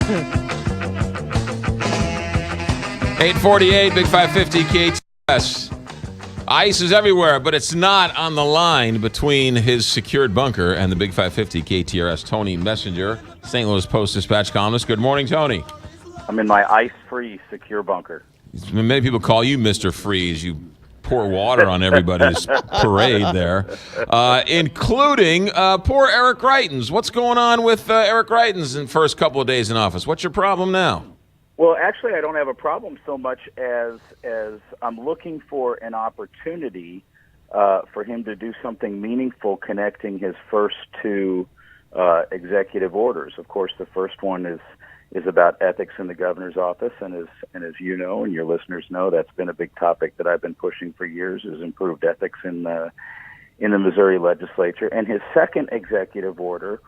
848, Big 550 KTS. ICE is everywhere, but it's not on the line between his secured bunker and the Big 550 KTRS. Tony Messenger, St. Louis Post-Dispatch columnist. Good morning, Tony. I'm in my ice-free secure bunker. Many people call you Mr. Freeze. You pour water on everybody's parade there, including poor Eric Greitens. What's going on with Eric Greitens in the first couple of days in office? What's your problem now? Well, actually, I don't have a problem so much as I'm looking for an opportunity for him to do something meaningful connecting his first two executive orders. Of course, the first one is about ethics in the governor's office, and as you know and your listeners know, that's been a big topic that I've been pushing for years, is improved ethics in the Missouri legislature. And his second executive order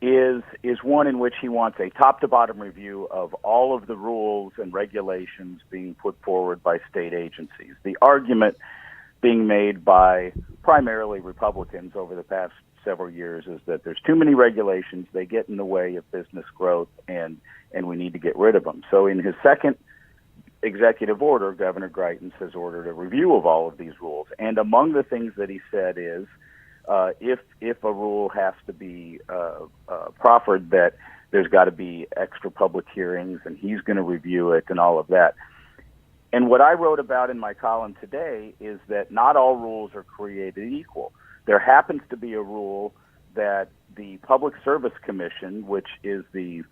is one in which he wants a top-to-bottom review of all of the rules and regulations being put forward by state agencies. The argument being made by primarily Republicans over the past several years is that there's too many regulations, they get in the way of business growth, and we need to get rid of them. So in his second executive order, Governor Greitens has ordered a review of all of these rules. And among the things that he said is, if a rule has to be proffered, that there's got to be extra public hearings, and he's going to review it and all of that. And what I wrote about in my column today is that not all rules are created equal. There happens to be a rule that the Public Service Commission, which is the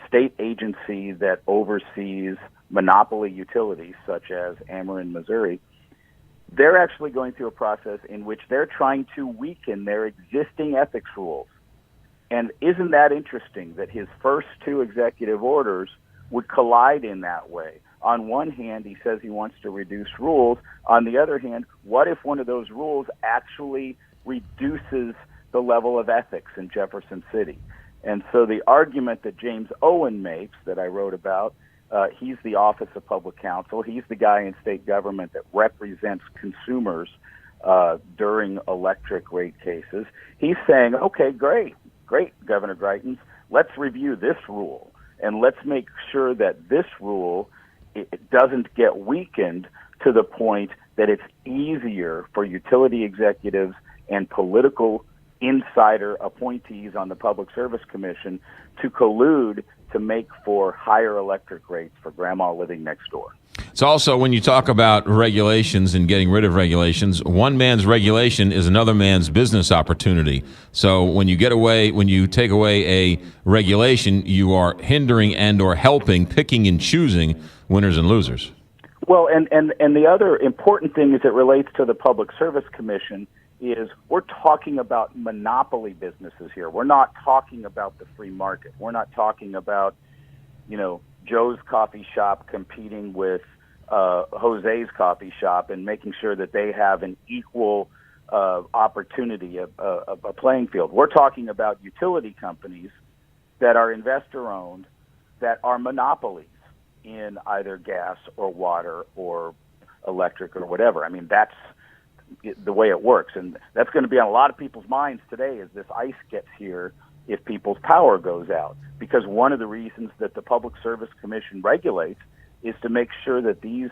state agency that oversees monopoly utilities such as Ameren, Missouri, they're actually going through a process in which they're trying to weaken their existing ethics rules. And isn't that interesting that his first two executive orders would collide in that way? On one hand, he says he wants to reduce rules. On the other hand, what if one of those rules actually reduces the level of ethics in Jefferson City? And so the argument that James Owen makes, that I wrote about, he's the Office of Public Counsel. He's the guy in state government that represents consumers during electric rate cases. He's saying, okay, great, Governor Greitens, let's review this rule, and let's make sure that this rule it doesn't get weakened to the point that it's easier for utility executives and political insider appointees on the Public Service Commission to collude to make for higher electric rates for grandma living next door. It's also, when you talk about regulations and getting rid of regulations, one man's regulation is another man's business opportunity. So when you take away a regulation, you are hindering and or helping, picking and choosing winners and losers. Well, and the other important thing as it relates to the Public Service Commission is we're talking about monopoly businesses here. We're not talking about the free market. We're not talking about, Joe's coffee shop competing with Jose's coffee shop and making sure that they have an equal opportunity, a playing field. We're talking about utility companies that are investor-owned, that are monopolies in either gas or water or electric or whatever. I mean, that's the way it works, and that's going to be on a lot of people's minds today as this ice gets here if people's power goes out, because one of the reasons that the Public Service Commission regulates is to make sure that these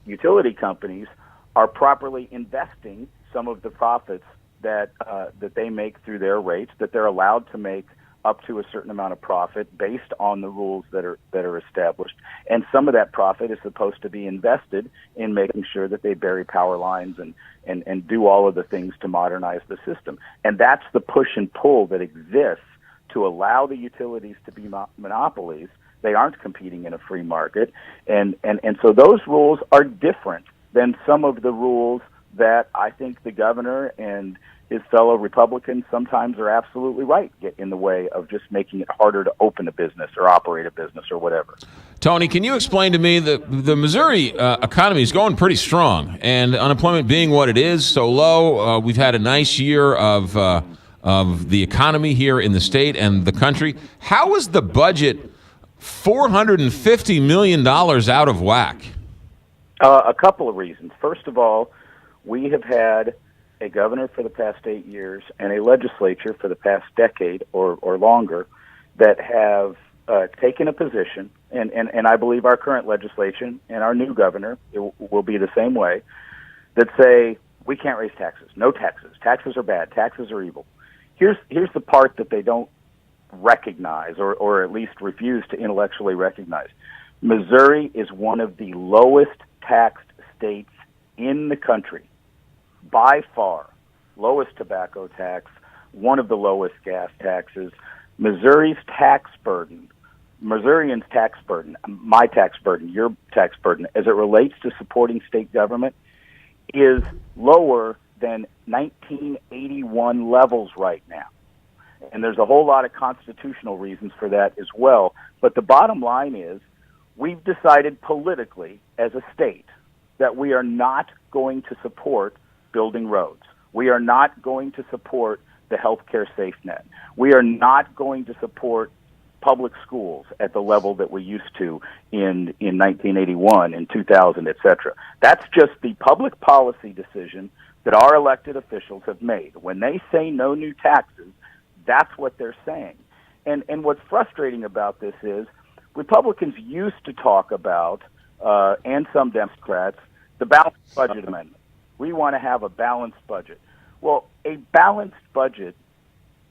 utility companies are properly investing some of the profits that they make through their rates, that they're allowed to make up to a certain amount of profit based on the rules that are established. And some of that profit is supposed to be invested in making sure that they bury power lines and do all of the things to modernize the system. And that's the push and pull that exists to allow the utilities to be monopolies. They aren't competing in a free market. And so those rules are different than some of the rules that I think the governor and his fellow Republicans sometimes are absolutely right, get in the way of just making it harder to open a business or operate a business or whatever. Tony, can you explain to me that the Missouri economy is going pretty strong, and unemployment being what it is, so low, we've had a nice year of the economy here in the state and the country. How is the budget $450 million out of whack? A couple of reasons. First of all, we have had a governor for the past 8 years and a legislature for the past decade or longer that have taken a position, and I believe our current legislation and our new governor will be the same way, that say we can't raise taxes. No taxes. Taxes are bad. Taxes are evil. Here's the part that they don't recognize, or at least refuse to intellectually recognize. Missouri is one of the lowest taxed states in the country, by far. Lowest tobacco tax, one of the lowest gas taxes. Missourians' tax burden, my tax burden, your tax burden, as it relates to supporting state government, is lower than 1981 levels right now. And there's a whole lot of constitutional reasons for that as well. But the bottom line is, we've decided politically as a state that we are not going to support building roads. We are not going to support the healthcare safe net. We are not going to support public schools at the level that we used to in 1981, in 2000, et cetera. That's just the public policy decision that our elected officials have made. When they say no new taxes, that's what they're saying. And what's frustrating about this is Republicans used to talk about, and some Democrats, the balanced budget amendment. We want to have a balanced budget. Well, a balanced budget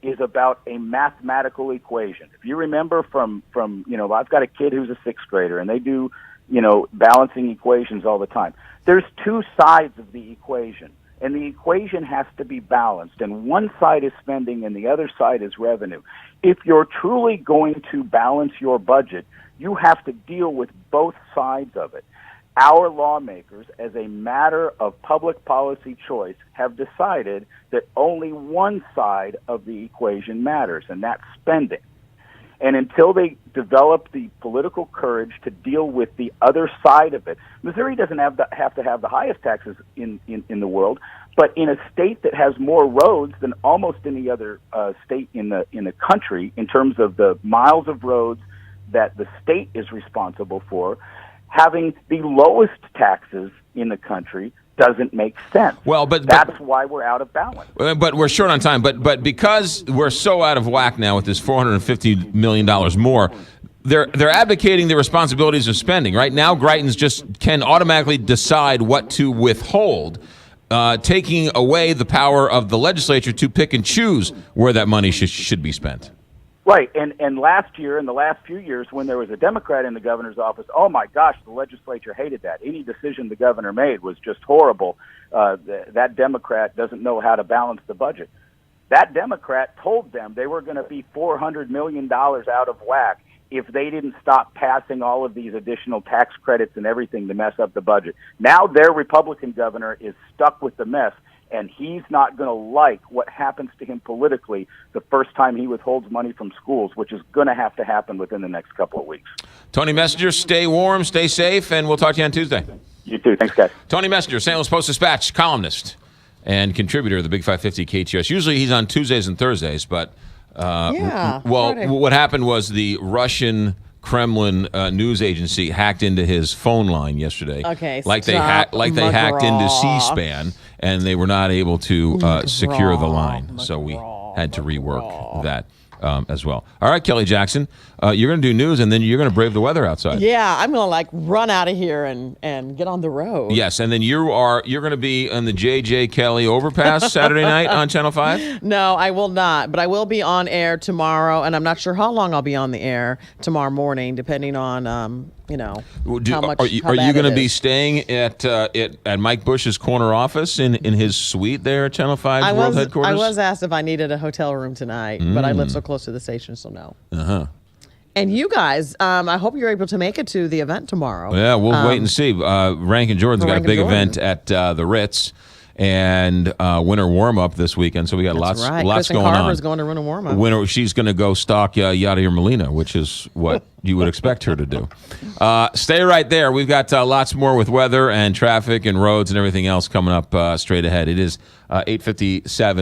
is about a mathematical equation. If you remember from I've got a kid who's a sixth grader, and they do, balancing equations all the time. There's two sides of the equation, and the equation has to be balanced, and one side is spending and the other side is revenue. If you're truly going to balance your budget, you have to deal with both sides of it. Our lawmakers, as a matter of public policy choice, have decided that only one side of the equation matters, and that's spending. And until they develop the political courage to deal with the other side of it, Missouri doesn't have to have the highest taxes in the world, but in a state that has more roads than almost any other state in the country, in terms of the miles of roads that the state is responsible for, having the lowest taxes in the country doesn't make sense. Well, but that's why we're out of balance. But we're short on time. But because we're so out of whack now with this $450 million more, they're advocating the responsibilities of spending. Right now, Greitens just can automatically decide what to withhold, taking away the power of the legislature to pick and choose where that money should be spent. Right, and last year, in the last few years, when there was a Democrat in the governor's office, oh my gosh, the legislature hated that. Any decision the governor made was just horrible. That Democrat doesn't know how to balance the budget. That Democrat told them they were going to be $400 million out of whack if they didn't stop passing all of these additional tax credits and everything to mess up the budget. Now their Republican governor is stuck with the mess, and he's not going to like what happens to him politically the first time he withholds money from schools, which is going to have to happen within the next couple of weeks. Tony Messenger, stay warm, stay safe, and we'll talk to you on Tuesday. You too. Thanks, guys. Tony Messenger, St. Louis Post-Dispatch, columnist and contributor of the Big 550 KTS. Usually he's on Tuesdays and Thursdays, but what happened was the Russian Kremlin news agency hacked into his phone line yesterday. Okay, like they hacked into C-SPAN, and they were not able to secure the line. So we had to rework that as well. All right, Kelly Jackson, you're going to do news, and then you're going to brave the weather outside. Yeah, I'm going to run out of here and get on the road. Yes, and then you're going to be on the J.J. Kelly overpass Saturday night on Channel 5? No, I will not, but I will be on air tomorrow, and I'm not sure how long I'll be on the air tomorrow morning, depending on how much. Are you going to be staying at Mike Bush's corner office in his suite there at Channel 5's World Headquarters? I was asked if I needed a hotel room tonight, but I live so close to the station, so no. Uh-huh. And you guys, I hope you're able to make it to the event tomorrow. Yeah, we'll wait and see. Rankin Jordan's got a big event at the Ritz, and winter warm-up this weekend, so we got lots going on. Carver's going to run a warm-up. She's going to go stalk Yadier Molina, which is what you would expect her to do. Stay right there. We've got lots more with weather and traffic and roads and everything else coming up straight ahead. It is 8:57.